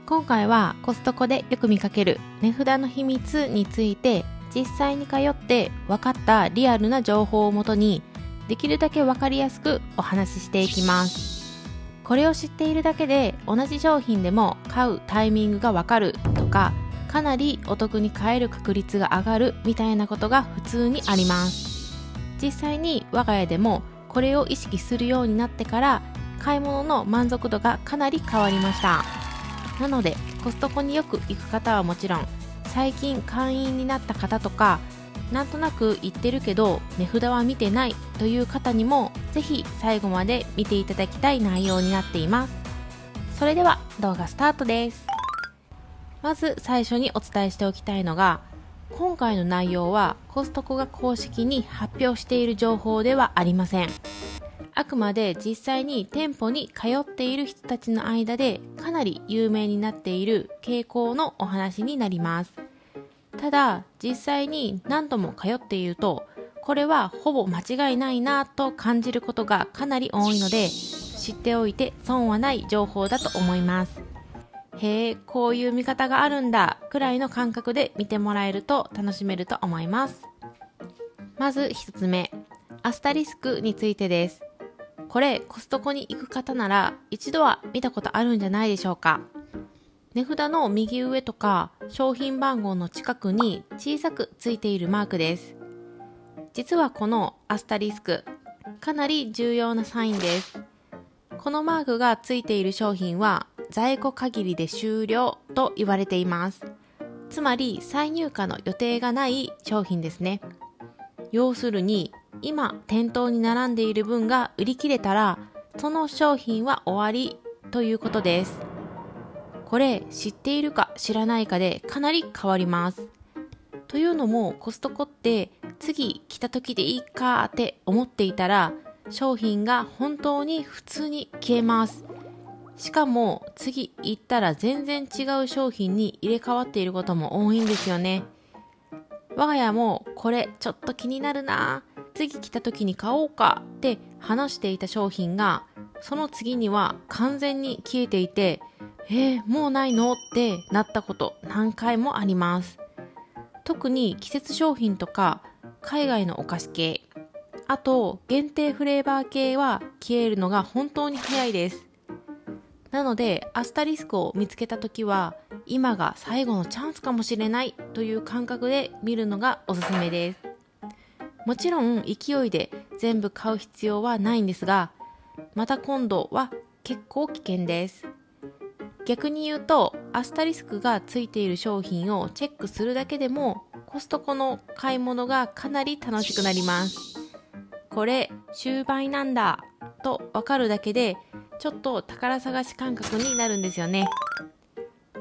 今回はコストコでよく見かける値札の秘密について、実際に通って分かったリアルな情報をもとにできるだけ分かりやすくお話ししていきます。これを知っているだけで同じ商品でも買うタイミングが分かるとか、かなりお得に買える確率が上がるみたいなことが普通にあります。実際に我が家でもこれを意識するようになってから買い物の満足度がかなり変わりました。なのでコストコによく行く方はもちろん、最近会員になった方とか、なんとなく行ってるけど値札は見てないという方にもぜひ最後まで見ていただきたい内容になっています。それでは動画スタートです。まず最初にお伝えしておきたいのが、今回の内容はコストコが公式に発表している情報ではありません。あくまで実際に店舗に通っている人たちの間でかなり有名になっている傾向のお話になります。ただ実際に何度も通っていると、これはほぼ間違いないなと感じることがかなり多いので、知っておいて損はない情報だと思います。へえ、こういう見方があるんだくらいの感覚で見てもらえると楽しめると思います。まず一つ目、アスタリスクについてです。これコストコに行く方なら一度は見たことあるんじゃないでしょうか。値札の右上とか商品番号の近くに小さくついているマークです。実はこのアスタリスク、かなり重要なサインです。このマークがついている商品は在庫限りで終了と言われています。つまり再入荷の予定がない商品ですね。要するに今店頭に並んでいる分が売り切れたら、その商品は終わりということです。これ知っているか知らないかでかなり変わります。というのもコストコって次来た時でいいかって思っていたら、商品が本当に普通に消えます。しかも次行ったら全然違う商品に入れ替わっていることも多いんですよね。我が家もこれちょっと気になるな、次来た時に買おうかって話していた商品が、その次には完全に消えていて、もうないのってなったこと何回もあります。特に季節商品とか海外のお菓子系、あと限定フレーバー系は消えるのが本当に早いです。なのでアスタリスクを見つけた時は、今が最後のチャンスかもしれないという感覚で見るのがおすすめです。もちろん勢いで全部買う必要はないんですが、また今度は結構危険です。逆に言うと、アスタリスクがついている商品をチェックするだけでもコストコの買い物がかなり楽しくなります。これ終売なんだと分かるだけで、ちょっと宝探し感覚になるんですよね。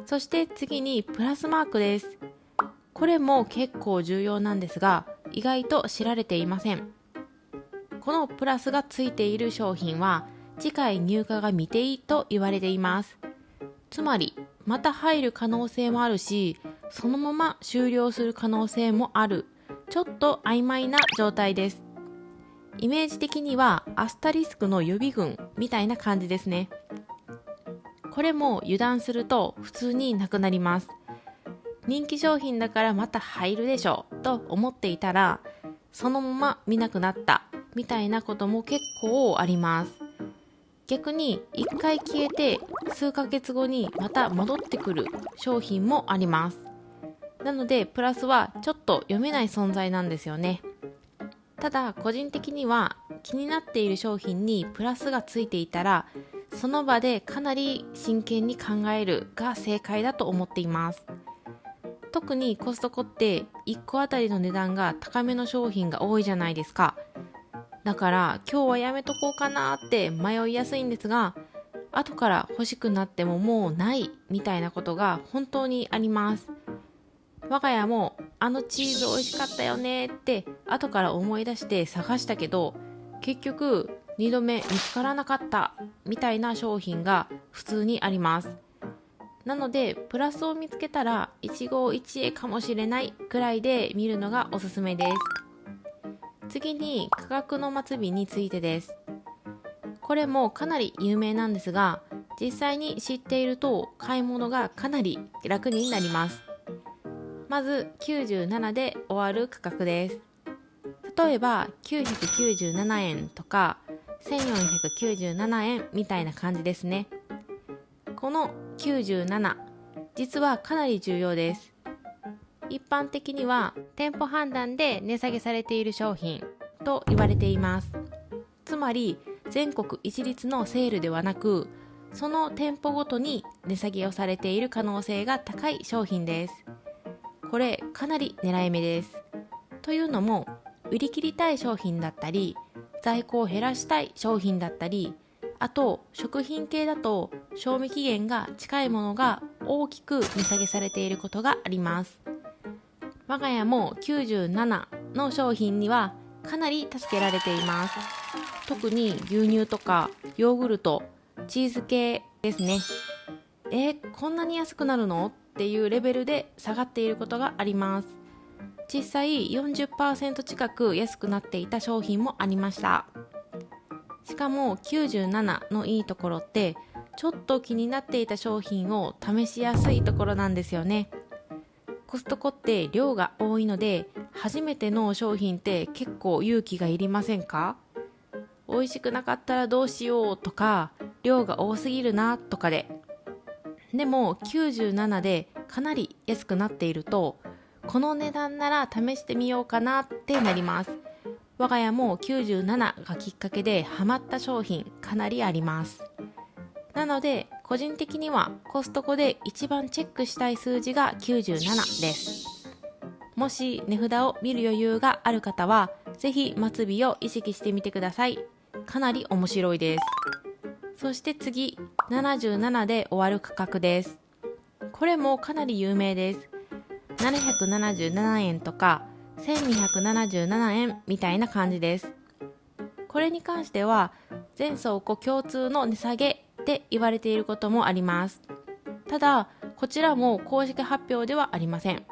そして次にプラスマークです。これも結構重要なんですが、意外と知られていません。このプラスがついている商品は次回入荷が未定と言われています。つまりまた入る可能性もあるし、そのまま終了する可能性もある、ちょっと曖昧な状態です。イメージ的にはアスタリスクの予備軍みたいな感じですね。これも油断すると普通になくなります。人気商品だからまた入るでしょと思っていたら、そのまま見なくなったみたいなことも結構あります。逆に一回消えて数ヶ月後にまた戻ってくる商品もあります。なのでプラスはちょっと読めない存在なんですよね。ただ個人的には気になっている商品にプラスがついていたら、その場でかなり真剣に考えるが正解だと思っています。特にコストコって1個あたりの値段が高めの商品が多いじゃないですか。だから今日はやめとこうかなって迷いやすいんですが、後から欲しくなってももうないみたいなことが本当にあります。我が家もあのチーズ美味しかったよねって後から思い出して探したけど、結局2度目見つからなかったみたいな商品が普通にあります。なのでプラスを見つけたら一期一会かもしれないくらいで見るのがおすすめです。次に価格の末尾についてです。これもかなり有名なんですが、実際に知っていると買い物がかなり楽になります。まず97で終わる価格です。例えば997円とか1497円みたいな感じですね。この97、実はかなり重要です。一般的には店舗判断で値下げされている商品と言われています。つまり全国一律のセールではなく、その店舗ごとに値下げをされている可能性が高い商品です。これかなり狙い目です。というのも、売り切りたい商品だったり、在庫を減らしたい商品だったり、あと食品系だと賞味期限が近いものが大きく値下げされていることがあります。我が家も97の商品にはかなり助けられています。特に牛乳とかヨーグルト、チーズ系ですね。こんなに安くなるのっていうレベルで下がっていることがあります。実際 40% 近く安くなっていた商品もありました。しかも97のいいところって、ちょっと気になっていた商品を試しやすいところなんですよね。コストコって量が多いので、初めての商品って結構勇気がいりませんか？美味しくなかったらどうしようとか、量が多すぎるなとかで。でも97でかなり安くなっていると、この値段なら試してみようかなってなります。我が家も97がきっかけでハマった商品かなりあります。なので個人的にはコストコで一番チェックしたい数字が97です。もし値札を見る余裕がある方は、ぜひ末尾を意識してみてください。かなり面白いです。そして次、77で終わる価格です。これもかなり有名です。777円とか1277円みたいな感じです。これに関しては全倉庫共通の値下げって言われていることもあります。ただこちらも公式発表ではありません。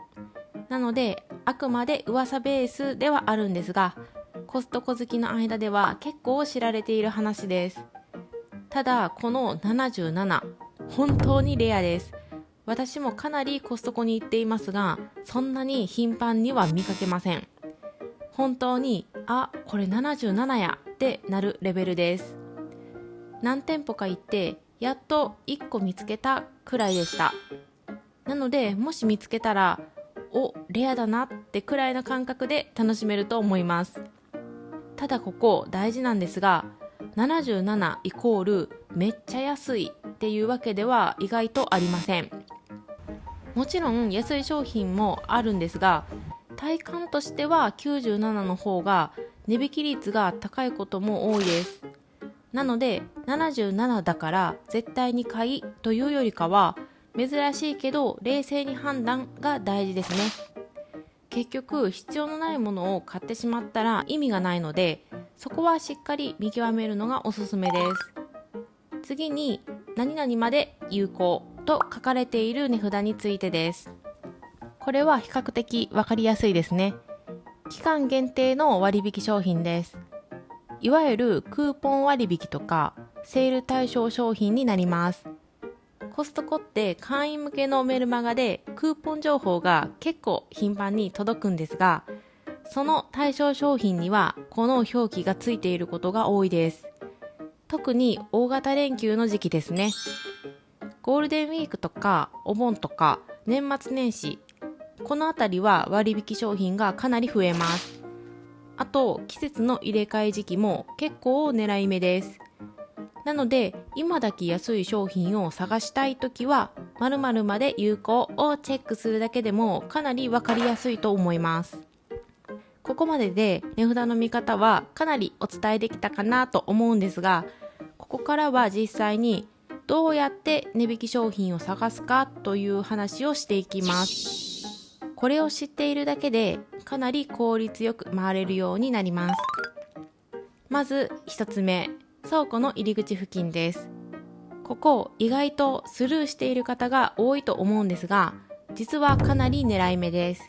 なのであくまで噂ベースではあるんですが、コストコ好きの間では結構知られている話です。ただこの77、本当にレアです。私もかなりコストコに行っていますが、そんなに頻繁には見かけません。本当にこれ77やってなるレベルです。何店舗か行ってやっと1個見つけたくらいでした。なのでもし見つけたらレアだなってくらいの感覚で楽しめると思います。ただここ大事なんですが、77イコールめっちゃ安いっていうわけでは意外とありません。もちろん安い商品もあるんですが、体感としては97の方が値引き率が高いことも多いです。なので77だから絶対に買いというよりかは、珍しいけど冷静に判断が大事ですね。結局必要のないものを買ってしまったら意味がないので、そこはしっかり見極めるのがおすすめです。次に何々まで有効と書かれている値札についてです。これは比較的わかりやすいですね。期間限定の割引商品です。いわゆるクーポン割引とかセール対象商品になります。コストコって会員向けのメルマガでクーポン情報が結構頻繁に届くんですが、その対象商品にはこの表記がついていることが多いです。特に大型連休の時期ですね。ゴールデンウィークとかお盆とか年末年始、このあたりは割引商品がかなり増えます。あと季節の入れ替え時期も結構狙い目です。なので今だけ安い商品を探したいときは〇〇まで有効をチェックするだけでもかなりわかりやすいと思います。ここまでで値札の見方はかなりお伝えできたかなと思うんですが、ここからは実際にどうやって値引き商品を探すかという話をしていきます。これを知っているだけでかなり効率よく回れるようになります。まず一つ目、倉庫の入り口付近です。ここ意外とスルーしている方が多いと思うんですが、実はかなり狙い目です。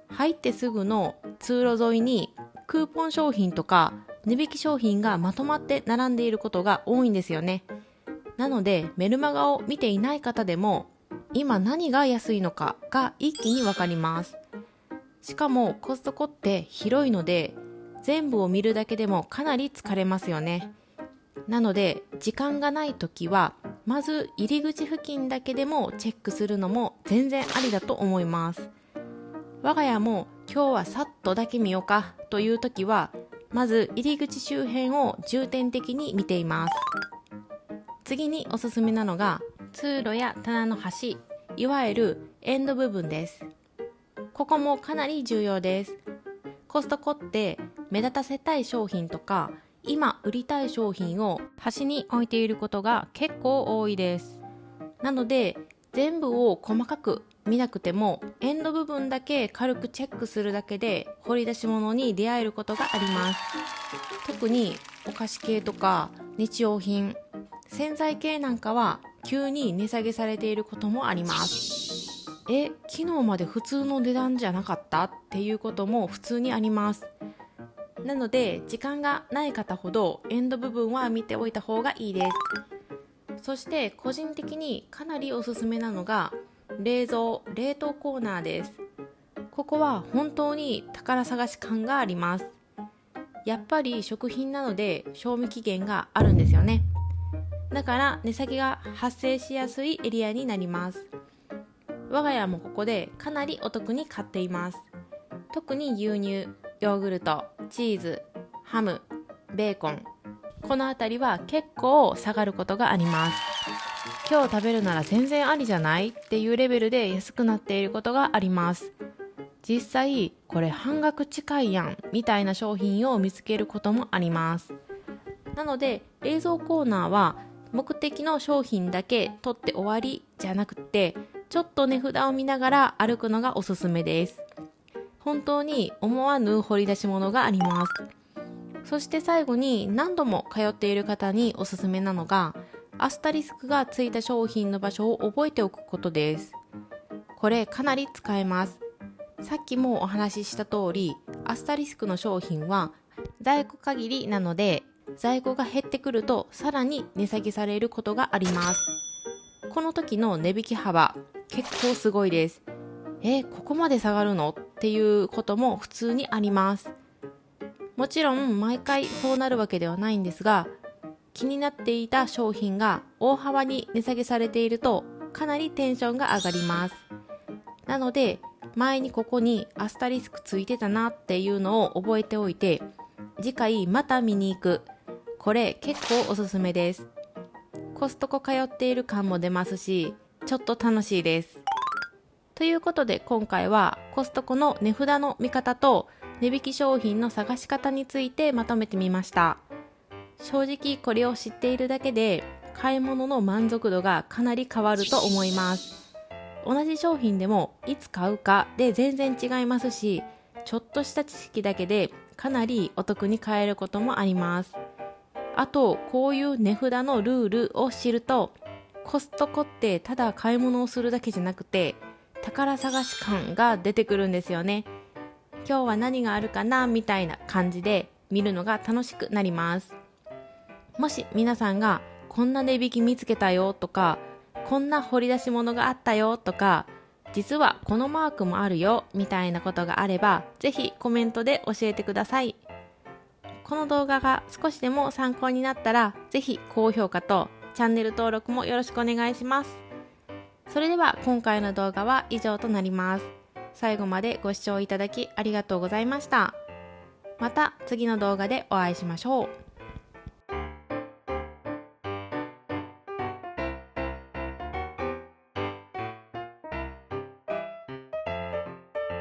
入ってすぐの通路沿いにクーポン商品とか値引き商品がまとまって並んでいることが多いんですよね。なのでメルマガを見ていない方でも今何が安いのかが一気にわかります。しかもコストコって広いので全部を見るだけでもかなり疲れますよね。なので時間がないときはまず入り口付近だけでもチェックするのも全然ありだと思います。我が家も今日はさっとだけ見ようかというときはまず入り口周辺を重点的に見ています。次におすすめなのが通路や棚の端、いわゆるエンド部分です。ここもかなり重要です。コストコって目立たせたい商品とか今売りたい商品を端に置いていることが結構多いです。なので全部を細かく見なくてもエンド部分だけ軽くチェックするだけで掘り出し物に出会えることがあります。特にお菓子系とか日用品、洗剤系なんかは急に値下げされていることもあります。昨日まで普通の値段じゃなかったっていうことも普通にあります。なので時間がない方ほどエンド部分は見ておいた方がいいです。そして個人的にかなりおすすめなのが冷凍コーナーです。ここは本当に宝探し感があります。やっぱり食品なので賞味期限があるんですよね。だから値下げが発生しやすいエリアになります。我が家もここでかなりお得に買っています。特に牛乳、ヨーグルト、チーズ、ハム、ベーコン、このあたりは結構下がることがあります。今日食べるなら全然ありじゃないっていうレベルで安くなっていることがあります。実際これ半額近いやんみたいな商品を見つけることもあります。なので冷蔵コーナーは目的の商品だけ取って終わりじゃなくてちょっと値札を見ながら歩くのがおすすめです。本当に思わぬ掘り出し物があります。そして最後に何度も通っている方におすすめなのがアスタリスクがついた商品の場所を覚えておくことです。これかなり使えます。さっきもお話しした通りアスタリスクの商品は在庫限りなので在庫が減ってくるとさらに値下げされることがあります。この時の値引き幅結構すごいです。ここまで下がるのっていうことも普通にあります。もちろん毎回そうなるわけではないんですが、気になっていた商品が大幅に値下げされているとかなりテンションが上がります。なので前にここにアスタリスクついてたなっていうのを覚えておいて次回また見に行く、これ結構おすすめです。コストコ通っている感も出ますしちょっと楽しいです。ということで今回はコストコの値札の見方と値引き商品の探し方についてまとめてみました。正直これを知っているだけで買い物の満足度がかなり変わると思います。同じ商品でもいつ買うかで全然違いますし、ちょっとした知識だけでかなりお得に買えることもあります。あとこういう値札のルールを知るとコストコってただ買い物をするだけじゃなくて宝探し感が出てくるんですよね。今日は何があるかなみたいな感じで見るのが楽しくなります。もし皆さんがこんな値引き見つけたよとかこんな掘り出し物があったよとか実はこのマークもあるよみたいなことがあればぜひコメントで教えてください。この動画が少しでも参考になったらぜひ高評価とチャンネル登録もよろしくお願いします。それでは今回の動画は以上となります。最後までご視聴いただきありがとうございました。また次の動画でお会いしましょう。